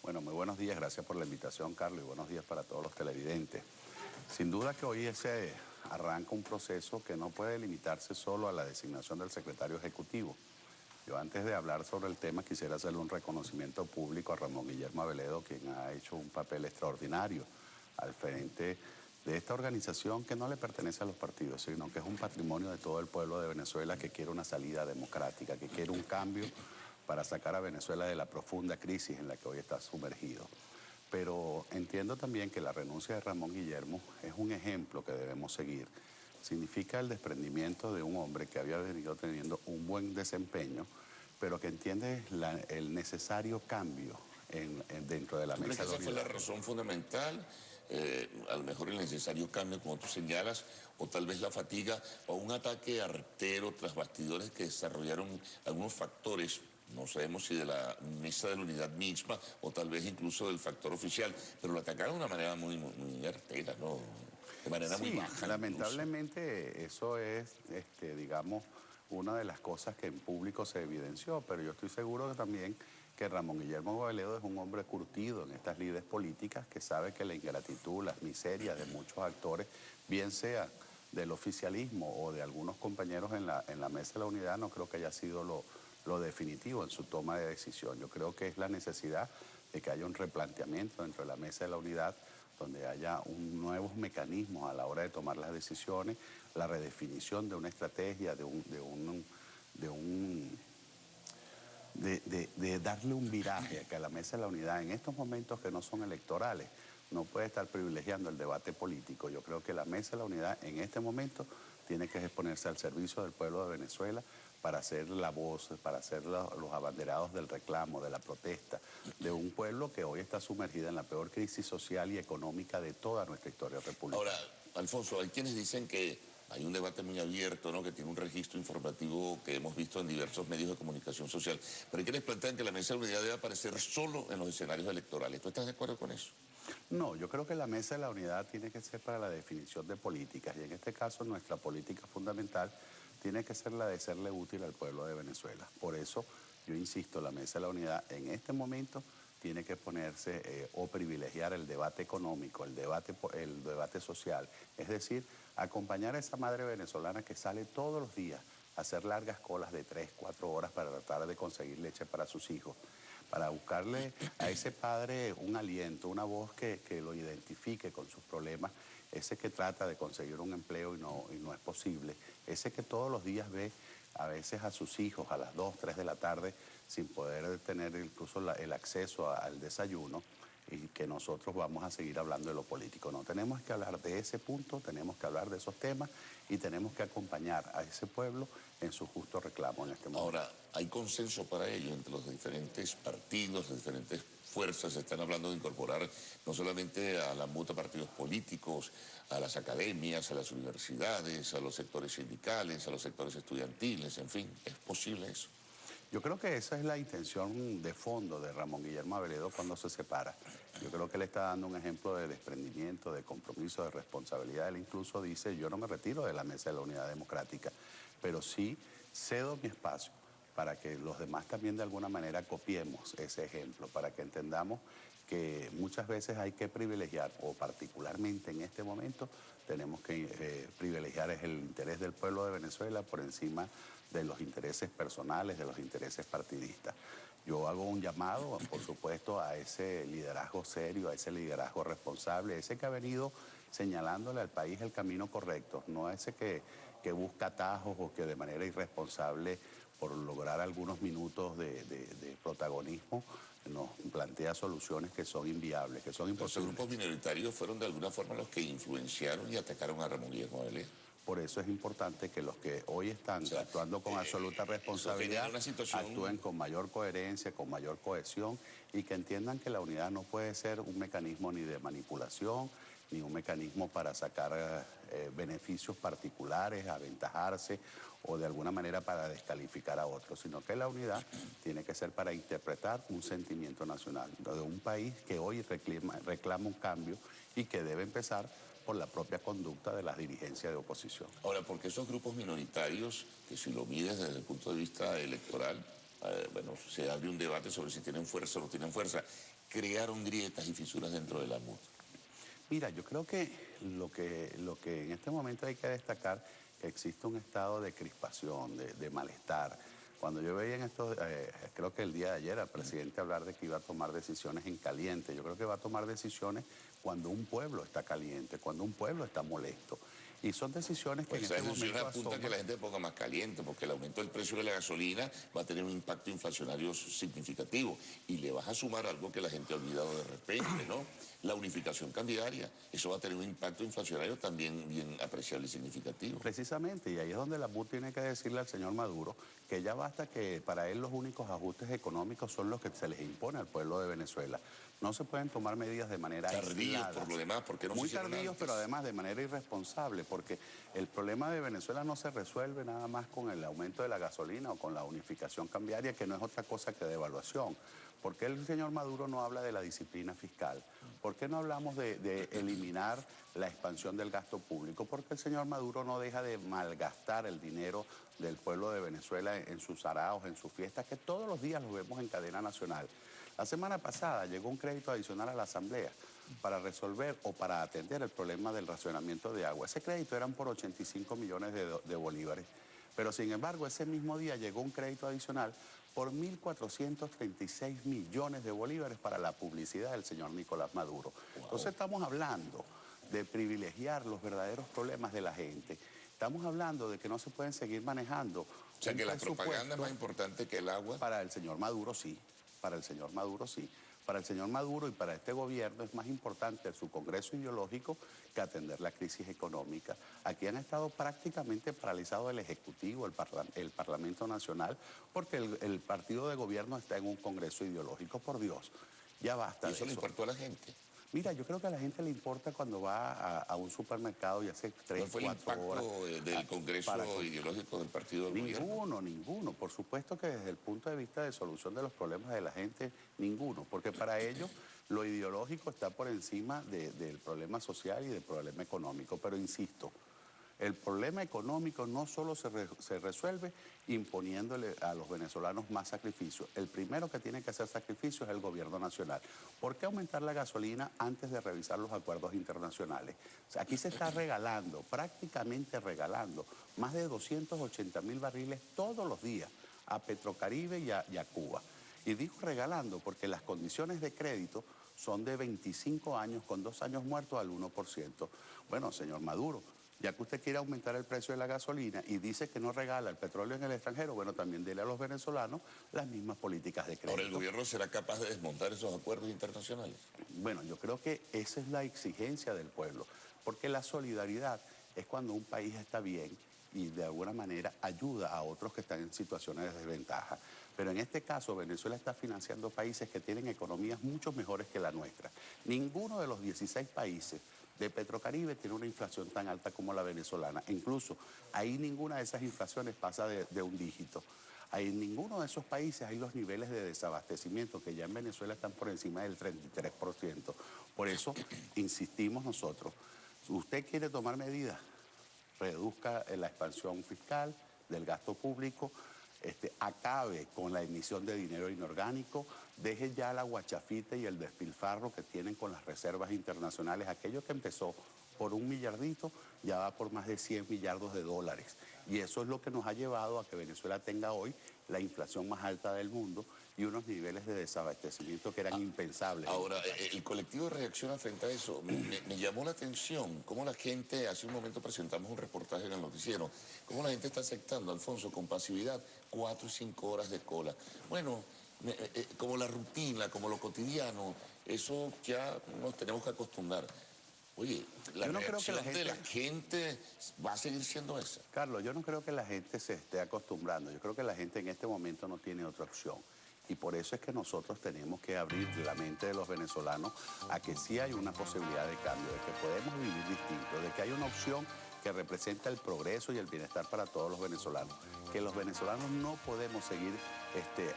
Bueno, muy buenos días, gracias por la invitación, Carlos, y buenos días para todos los televidentes. Sin duda que hoy se arranca un proceso que no puede limitarse solo a la designación del secretario ejecutivo. Yo antes de hablar sobre el tema quisiera hacerle un reconocimiento público a Ramón Guillermo Aveledo, quien ha hecho un papel extraordinario al frente de esta organización que no le pertenece a los partidos, sino que es un patrimonio de todo el pueblo de Venezuela que quiere una salida democrática, que quiere un cambio para sacar a Venezuela de la profunda crisis en la que hoy está sumergido. Pero entiendo también que la renuncia de Ramón Guillermo es un ejemplo que debemos seguir. Significa el desprendimiento de un hombre que había venido teniendo un buen desempeño, pero que entiende el necesario cambio dentro de la mesa de la Esa fue la unidad. razón fundamental, a lo mejor el necesario cambio, como tú señalas, o tal vez la fatiga, o un ataque artero tras bastidores que desarrollaron algunos factores, no sabemos si de la mesa de la unidad misma, o tal vez incluso del factor oficial, pero lo atacaron de una manera muy artera, ¿no? De manera muy Sí, baja incluso. lamentablemente eso es, digamos, una de las cosas que en público se evidenció, pero yo estoy seguro que también que Ramón Guillermo Aveledo es un hombre curtido en estas lides políticas que sabe que la ingratitud, las miserias de muchos actores, bien sea del oficialismo o de algunos compañeros en la mesa de la unidad, no creo que haya sido lo definitivo en su toma de decisión. Yo creo que es la necesidad de que haya un replanteamiento dentro de la mesa de la unidad, donde haya nuevos mecanismos a la hora de tomar las decisiones, la redefinición de una estrategia, de darle un viraje a que la mesa de la unidad en estos momentos que no son electorales no puede estar privilegiando el debate político. Yo creo que la mesa de la unidad en este momento tiene que exponerse al servicio del pueblo de Venezuela para ser la voz, para ser los abanderados del reclamo, de la protesta, de un pueblo que hoy está sumergido en la peor crisis social y económica de toda nuestra historia republicana. Ahora, Alfonso, hay quienes dicen que hay un debate muy abierto, ¿no?, que tiene un registro informativo que hemos visto en diversos medios de comunicación social, pero hay quienes plantean que la mesa de unidad debe aparecer solo en los escenarios electorales. ¿Tú estás de acuerdo con eso? No, yo creo que la mesa de la unidad tiene que ser para la definición de políticas y en este caso nuestra política fundamental tiene que ser la de serle útil al pueblo de Venezuela. Por eso yo insisto, la mesa de la unidad en este momento tiene que ponerse o privilegiar el debate económico, el debate social, es decir, acompañar a esa madre venezolana que sale todos los días a hacer largas colas de 3, 4 horas para tratar de conseguir leche para sus hijos, para buscarle a ese padre un aliento, una voz que lo identifique con sus problemas, ese que trata de conseguir un empleo y no es posible, ese que todos los días ve a veces a sus hijos a las 2, 3 de la tarde sin poder tener incluso el acceso al desayuno, y que nosotros vamos a seguir hablando de lo político. No tenemos que hablar de ese punto, tenemos que hablar de esos temas y tenemos que acompañar a ese pueblo en su justo reclamo en este momento. Ahora, hay consenso para ello entre los diferentes partidos, las diferentes fuerzas. Se están hablando de incorporar no solamente a la mutua partidos políticos, a las academias, a las universidades, a los sectores sindicales, a los sectores estudiantiles, en fin, ¿es posible eso? Yo creo que esa es la intención de fondo de Ramón Guillermo Aveledo cuando se separa. Yo creo que él está dando un ejemplo de desprendimiento, de compromiso, de responsabilidad. Él incluso dice, yo no me retiro de la mesa de la Unidad Democrática, pero sí cedo mi espacio para que los demás también de alguna manera copiemos ese ejemplo, para que entendamos que muchas veces hay que privilegiar, o particularmente en este momento, tenemos que privilegiar el interés del pueblo de Venezuela por encima de los intereses personales, de los intereses partidistas. Yo hago un llamado, por supuesto, a ese liderazgo serio, a ese liderazgo responsable, ese que ha venido señalándole al país el camino correcto, no ese que busca atajos o que de manera irresponsable, por lograr algunos minutos de protagonismo, nos plantea soluciones que son inviables, que son Los imposibles. grupos minoritarios fueron de alguna forma los que influenciaron y atacaron a Ramón Guillermo Aveledo. Por eso es importante que los que hoy están actuando con absoluta responsabilidad actúen con mayor coherencia, con mayor cohesión y que entiendan que la unidad no puede ser un mecanismo ni de manipulación, ni un mecanismo para sacar beneficios particulares, aventajarse o de alguna manera para descalificar a otros, sino que la unidad tiene que ser para interpretar un sentimiento nacional de un país que hoy reclama un cambio y que debe empezar por la propia conducta de las dirigencias de oposición. Ahora, porque esos grupos minoritarios, que si lo mides desde el punto de vista electoral, bueno, se abre un debate sobre si tienen fuerza o no tienen fuerza. crearon grietas y fisuras dentro de la MUD? Mira, yo creo que lo que en este momento hay que destacar que existe un estado de crispación, de malestar. Cuando yo veía en estos, creo que el día de ayer al presidente hablar de que iba a tomar decisiones en caliente, yo creo que va a tomar decisiones cuando un pueblo está caliente, cuando un pueblo está molesto. Y son decisiones que Pues en este esa decisión momento apunta a que la gente ponga más caliente, porque el aumento del precio de la gasolina va a tener un impacto inflacionario significativo. Y le vas a sumar algo que la gente ha olvidado de repente, ¿no? La unificación cambiaria. Eso va a tener un impacto inflacionario también bien apreciable y significativo. Precisamente, y ahí es donde la MUD tiene que decirle al señor Maduro que ya basta, que para él los únicos ajustes económicos son los que se les impone al pueblo de Venezuela. No se pueden tomar medidas de manera Tardíos aislada. por lo demás, porque no Muy se hicieron tardíos, antes. pero además de manera irresponsable, porque el problema de Venezuela no se resuelve nada más con el aumento de la gasolina o con la unificación cambiaria, que no es otra cosa que devaluación. ¿Por qué el señor Maduro no habla de la disciplina fiscal? ¿Por qué no hablamos de eliminar la expansión del gasto público? ¿Por qué el señor Maduro no deja de malgastar el dinero del pueblo de Venezuela en sus araos, en sus fiestas, que todos los días los vemos en cadena nacional? La semana pasada llegó un crédito adicional a la Asamblea para resolver o para atender el problema del racionamiento de agua. Ese crédito eran por 85 millones de bolívares, pero sin embargo ese mismo día llegó un crédito adicional por 1.436 millones de bolívares para la publicidad del señor Nicolás Maduro. Wow. Entonces estamos hablando de privilegiar los verdaderos problemas de la gente. Estamos hablando de que no se pueden seguir manejando. O sea, que la propaganda es más importante que el agua. Para el señor Maduro, sí. Para el señor Maduro, sí. Para el señor Maduro y para este gobierno es más importante su congreso ideológico que atender la crisis económica. Aquí han estado prácticamente paralizados el Ejecutivo, el Parlamento Nacional, porque el partido de gobierno está en un congreso ideológico. Por Dios, ya basta. ¿Y eso le importó a la gente? Mira, yo creo que a la gente le importa cuando va a un supermercado y hace 3, 4 horas. ¿Cuál fue el impacto del congreso ideológico del partido del gobierno? Ninguno. Por supuesto que desde el punto de vista de solución de los problemas de la gente, ninguno. Porque para ellos lo ideológico está por encima del problema social y del problema económico. Pero insisto, el problema económico no solo se resuelve imponiéndole a los venezolanos más sacrificios. El primero que tiene que hacer sacrificios es el gobierno nacional. ¿Por qué aumentar la gasolina antes de revisar los acuerdos internacionales? O sea, aquí se está regalando, prácticamente regalando, más de 280.000 barriles todos los días a Petrocaribe y a Cuba. Y digo regalando porque las condiciones de crédito son de 25 años con 2 años muertos al 1%. Bueno, señor Maduro, ya que usted quiere aumentar el precio de la gasolina y dice que no regala el petróleo en el extranjero, bueno, también dele a los venezolanos las mismas políticas de crédito. Ahora, ¿el gobierno será capaz de desmontar esos acuerdos internacionales? Bueno, yo creo que esa es la exigencia del pueblo, porque la solidaridad es cuando un país está bien y de alguna manera ayuda a otros que están en situaciones de desventaja. Pero en este caso, Venezuela está financiando países que tienen economías mucho mejores que la nuestra. Ninguno de los 16 países de Petrocaribe tiene una inflación tan alta como la venezolana. Incluso ahí ninguna de esas inflaciones pasa de un dígito. Ahí en ninguno de esos países hay los niveles de desabastecimiento que ya en Venezuela están por encima del 33%. Por eso insistimos nosotros, si usted quiere tomar medidas, reduzca la expansión fiscal del gasto público, acabe con la emisión de dinero inorgánico, deje ya la guachafita y el despilfarro que tienen con las reservas internacionales. Aquello que empezó por 1 millardito ya va por más de 100 millardos de dólares. Y eso es lo que nos ha llevado a que Venezuela tenga hoy la inflación más alta del mundo y unos niveles de desabastecimiento que eran impensables. Ahora, el colectivo reacciona frente a eso. Me llamó la atención cómo la gente, hace un momento presentamos un reportaje en el noticiero, cómo la gente está aceptando, Alfonso, con pasividad, 4 o 5 horas de cola. Bueno, como la rutina, como lo cotidiano, eso ya nos tenemos que acostumbrar. Oye, la reacción de la gente va a seguir siendo esa. Carlos, yo no creo que la gente se esté acostumbrando. Yo creo que la gente en este momento no tiene otra opción. Y por eso es que nosotros tenemos que abrir la mente de los venezolanos a que sí hay una posibilidad de cambio, de que podemos vivir distinto, de que hay una opción que representa el progreso y el bienestar para todos los venezolanos. Que los venezolanos no podemos seguir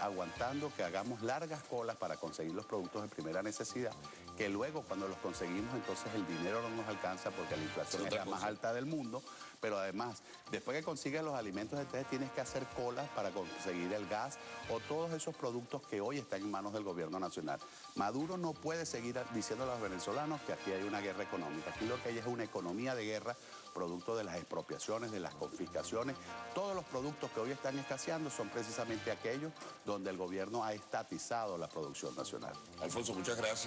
aguantando que hagamos largas colas para conseguir los productos de primera necesidad, que luego cuando los conseguimos entonces el dinero no nos alcanza porque la inflación es la más alta del mundo, pero además, después que consigues los alimentos, entonces tienes que hacer colas para conseguir el gas o todos esos productos que hoy están en manos del gobierno nacional. Maduro no puede seguir diciendo a los venezolanos que aquí hay una guerra económica. Aquí lo que hay es una economía de guerra, producto de las expropiaciones, de las confiscaciones. Todos los productos que hoy están escaseando son precisamente aquellos donde el gobierno ha estatizado la producción nacional. Alfonso, muchas gracias.